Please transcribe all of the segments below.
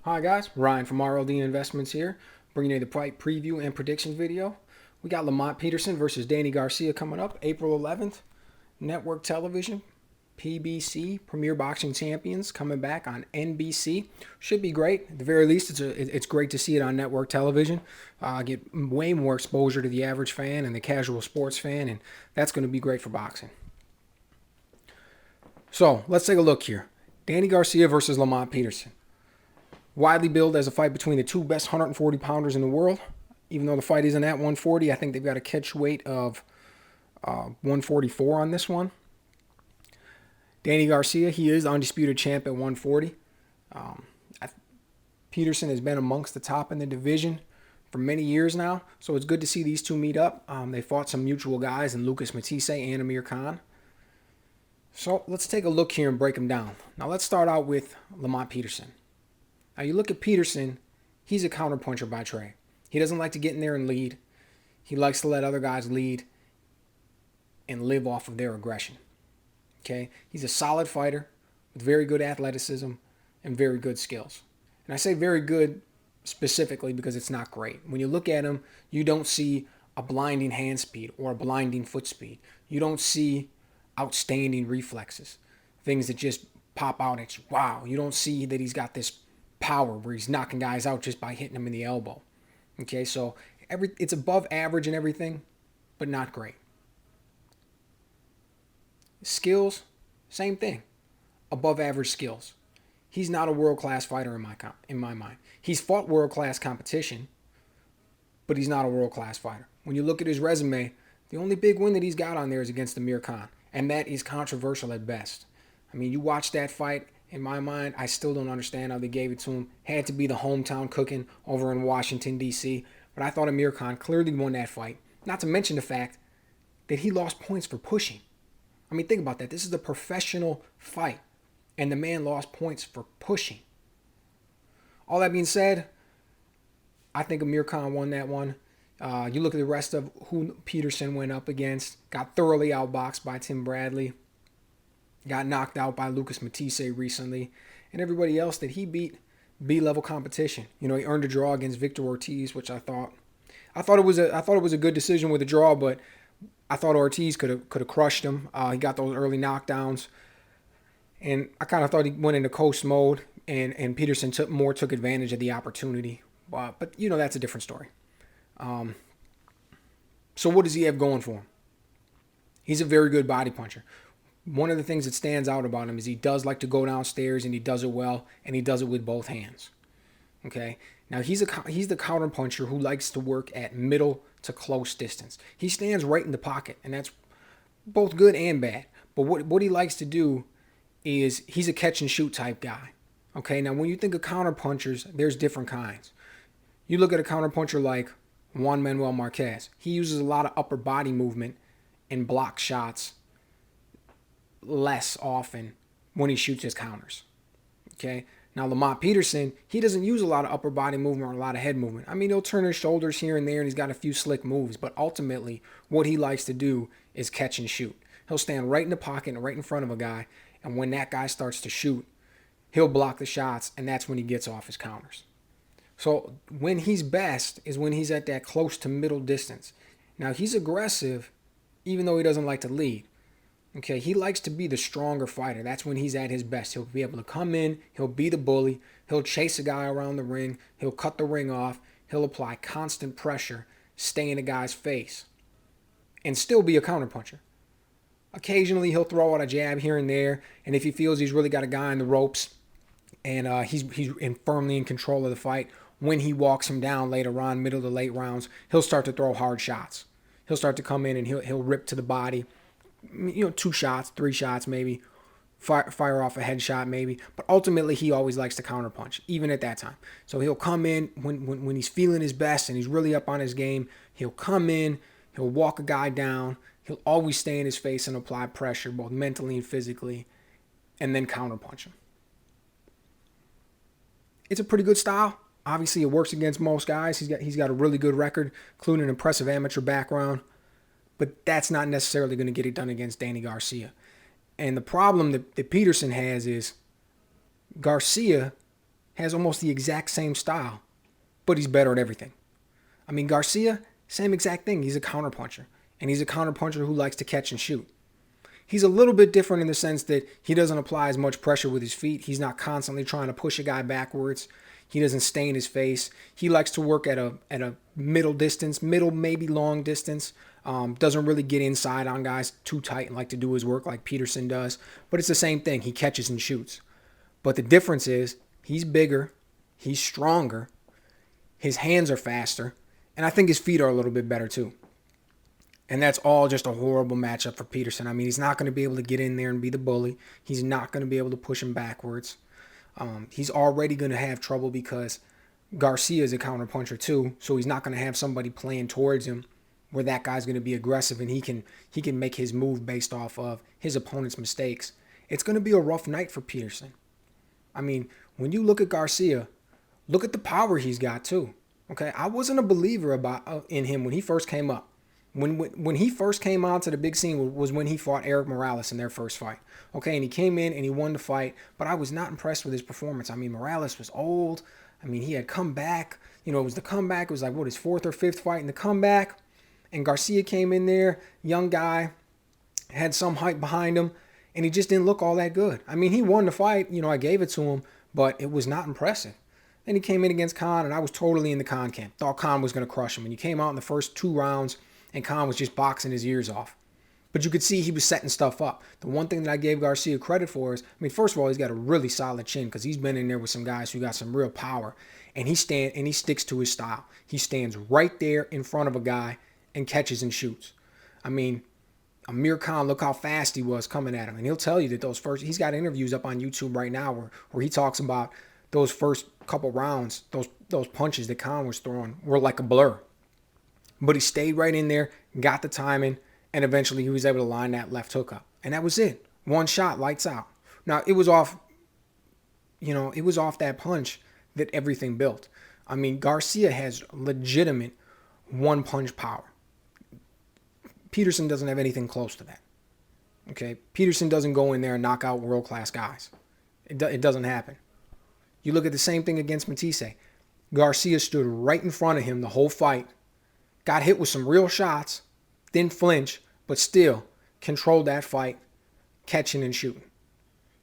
Hi guys, Ryan from RLD Investments here, bringing you the fight preview and predictions video. We got Lamont Peterson versus Danny Garcia coming up April 11th. Network television, PBC, Premier Boxing Champions coming back on NBC. Should be great. At the very least, it's great to see it on network television. Get way more exposure to the average fan and the casual sports fan, and that's going to be great for boxing. So let's take a look here. Danny Garcia versus Lamont Peterson. Widely billed as a fight between the two best 140 pounders in the world. Even though the fight isn't at 140, I think they've got a catch weight of 144 on this one. Danny Garcia, he is the undisputed champ at 140. Peterson has been amongst the top in the division for many years now, so it's good to see these two meet up. They fought some mutual guys in Lucas Matisse and Amir Khan. So let's take a look here and break them down. Now let's start out with Lamont Peterson. Now you look at Peterson, he's a counterpuncher by trade. He doesn't like to get in there and lead. He likes to let other guys lead and live off of their aggression. Okay? He's a solid fighter with very good athleticism and very good skills. And I say very good specifically because it's not great. When you look at him, you don't see a blinding hand speed or a blinding foot speed. You don't see outstanding reflexes, things that just pop out at you. Wow, you don't see that he's got this power where he's knocking guys out just by hitting them in the elbow. Okay, so it's above average and everything, but not great. Skills, same thing. Above average skills. He's not a world-class fighter in my mind. He's fought world-class competition, but he's not a world-class fighter. When you look at his resume, the only big win that he's got on there is against Amir Khan, and that is controversial at best. I mean, you watch that fight. In my mind, I still don't understand how they gave it to him. Had to be the hometown cooking over in Washington, D.C. But I thought Amir Khan clearly won that fight. Not to mention the fact that he lost points for pushing. I mean, think about that. This is a professional fight, and the man lost points for pushing. All that being said, I think Amir Khan won that one. You look at the rest of who Peterson went up against. Got thoroughly outboxed by Tim Bradley. Got knocked out by Lucas Matisse recently, and everybody else that he beat, B-level competition. You know, he earned a draw against Victor Ortiz, which I thought it was a good decision with a draw, but I thought Ortiz could have crushed him. He got those early knockdowns, and I kind of thought he went into coast mode, and Peterson took advantage of the opportunity. But you know, that's a different story. So what does he have going for him? He's a very good body puncher. One of the things that stands out about him is he does like to go downstairs, and he does it well, and he does it with both hands. Okay? Now, he's the counterpuncher who likes to work at middle to close distance. He stands right in the pocket, and that's both good and bad. But what he likes to do is he's a catch-and-shoot type guy. Okay? Now, when you think of counterpunchers, there's different kinds. You look at a counterpuncher like Juan Manuel Marquez. He uses a lot of upper body movement and block shots less often when he shoots his counters. Okay? Now, Lamont Peterson, he doesn't use a lot of upper body movement or a lot of head movement. I mean, he'll turn his shoulders here and there, and he's got a few slick moves, but ultimately, what he likes to do is catch and shoot. He'll stand right in the pocket and right in front of a guy, and when that guy starts to shoot, he'll block the shots, and that's when he gets off his counters. So when he's best is when he's at that close to middle distance. Now, he's aggressive, even though he doesn't like to lead. Okay, he likes to be the stronger fighter. That's when he's at his best. He'll be able to come in, he'll be the bully, he'll chase a guy around the ring, he'll cut the ring off, he'll apply constant pressure, stay in a guy's face, and still be a counterpuncher. Occasionally, he'll throw out a jab here and there, and if he feels he's really got a guy in the ropes and he's firmly in control of the fight, when he walks him down later on, middle to late rounds, he'll start to throw hard shots. He'll start to come in and he'll rip to the body. You know, 2 shots, 3 shots maybe, fire off a headshot maybe, but ultimately he always likes to counterpunch, even at that time. So he'll come in when he's feeling his best and he's really up on his game. He'll come in, he'll walk a guy down, he'll always stay in his face and apply pressure, both mentally and physically, and then counterpunch him. It's a pretty good style. Obviously, it works against most guys. He's got a really good record, including an impressive amateur background. But that's not necessarily going to get it done against Danny Garcia. And the problem that Peterson has is Garcia has almost the exact same style, but he's better at everything. I mean, Garcia, same exact thing. He's a counterpuncher, and he's a counterpuncher who likes to catch and shoot. He's a little bit different in the sense that he doesn't apply as much pressure with his feet. He's not constantly trying to push a guy backwards. He doesn't stay in his face. He likes to work at a middle distance, middle maybe long distance. Doesn't really get inside on guys too tight and like to do his work like Peterson does. But it's the same thing. He catches and shoots. But the difference is he's bigger, he's stronger, his hands are faster, and I think his feet are a little bit better too. And that's all just a horrible matchup for Peterson. I mean, he's not going to be able to get in there and be the bully. He's not going to be able to push him backwards. He's already going to have trouble because Garcia is a counterpuncher too, so he's not going to have somebody playing towards him where that guy's going to be aggressive and he can make his move based off of his opponent's mistakes. It's going to be a rough night for Peterson. I mean, when you look at Garcia, look at the power he's got too. Okay, I wasn't a believer in him when he first came up. When he first came onto the big scene was when he fought Eric Morales in their first fight. Okay, and he came in and he won the fight, but I was not impressed with his performance. I mean, Morales was old. I mean, he had come back. You know, it was the comeback. It was like, his fourth or fifth fight in the comeback. And Garcia came in there, young guy, had some hype behind him, and he just didn't look all that good. I mean, he won the fight. You know, I gave it to him, but it was not impressive. Then he came in against Khan, and I was totally in the Khan camp. Thought Khan was going to crush him. And he came out in the first 2 rounds, and Khan was just boxing his ears off. But you could see he was setting stuff up. The one thing that I gave Garcia credit for is, I mean, first of all, he's got a really solid chin because he's been in there with some guys who got some real power. And he sticks to his style. He stands right there in front of a guy and catches and shoots. I mean, Amir Khan, look how fast he was coming at him. And he'll tell you that he's got interviews up on YouTube right now where he talks about those first couple rounds, those punches that Khan was throwing were like a blur. But he stayed right in there, got the timing, and eventually he was able to line that left hook up. And that was it. One shot, lights out. Now, it was off that punch that everything built. I mean, Garcia has legitimate one-punch power. Peterson doesn't have anything close to that. Okay? Peterson doesn't go in there and knock out world-class guys. It doesn't happen. You look at the same thing against Matisse. Garcia stood right in front of him the whole fight, got hit with some real shots, didn't flinch, but still controlled that fight, catching and shooting.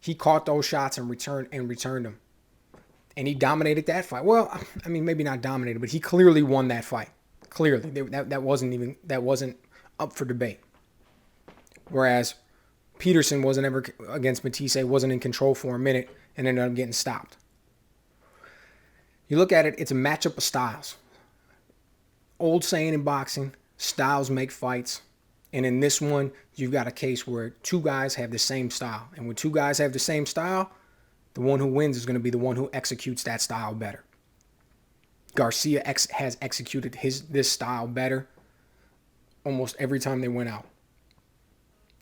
He caught those shots and returned them. And he dominated that fight. Well, I mean, maybe not dominated, but he clearly won that fight. Clearly. That wasn't up for debate. Whereas Peterson wasn't ever against Matisse, wasn't in control for a minute, and ended up getting stopped. You look at it, it's a matchup of styles. Old saying in boxing, styles make fights. And in this one, you've got a case where 2 guys have the same style. And when 2 guys have the same style, the one who wins is going to be the one who executes that style better. Garcia has executed this style better almost every time they went out.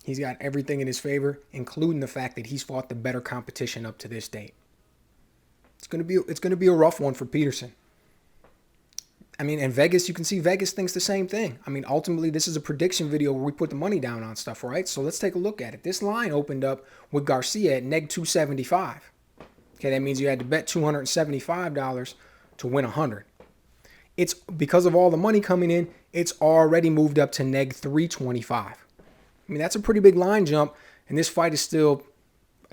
He's got everything in his favor, including the fact that he's fought the better competition up to this date. It's going to be a rough one for Peterson. I mean, and Vegas, you can see Vegas thinks the same thing. I mean, ultimately, this is a prediction video where we put the money down on stuff, right? So let's take a look at it. This line opened up with Garcia at neg 275. Okay, that means you had to bet $275 to win 100. It's because of all the money coming in, it's already moved up to neg 325. I mean, that's a pretty big line jump, and this fight is still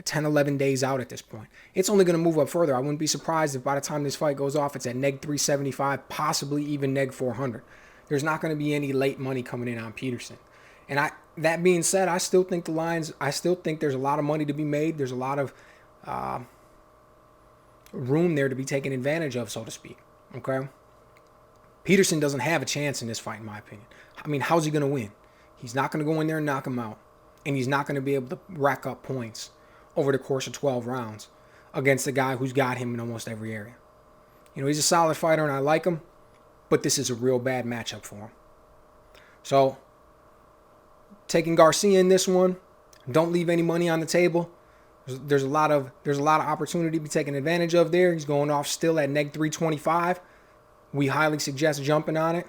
10, 11 days out at this point. It's only going to move up further. I wouldn't be surprised if by the time this fight goes off, it's at neg 375, possibly even neg 400. There's not going to be any late money coming in on Peterson. And that being said, I still think there's a lot of money to be made. There's a lot of room there to be taken advantage of, so to speak. Okay? Peterson doesn't have a chance in this fight, in my opinion. I mean, how's he going to win? He's not going to go in there and knock him out. And he's not going to be able to rack up points over the course of 12 rounds against a guy who's got him in almost every area. You know, he's a solid fighter and I like him, but this is a real bad matchup for him. So, taking Garcia in this one, don't leave any money on the table. There's a lot of opportunity to be taken advantage of there. He's going off still at neg 325. We highly suggest jumping on it.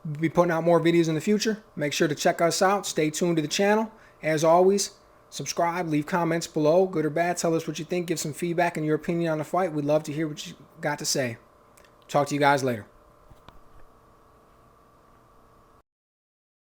We'll be putting out more videos in the future. Make sure to check us out. Stay tuned to the channel. As always, Subscribe, leave comments below, good or bad. Tell us what you think. Give some feedback and your opinion on the fight. We'd love to hear what you got to say. Talk to you guys later.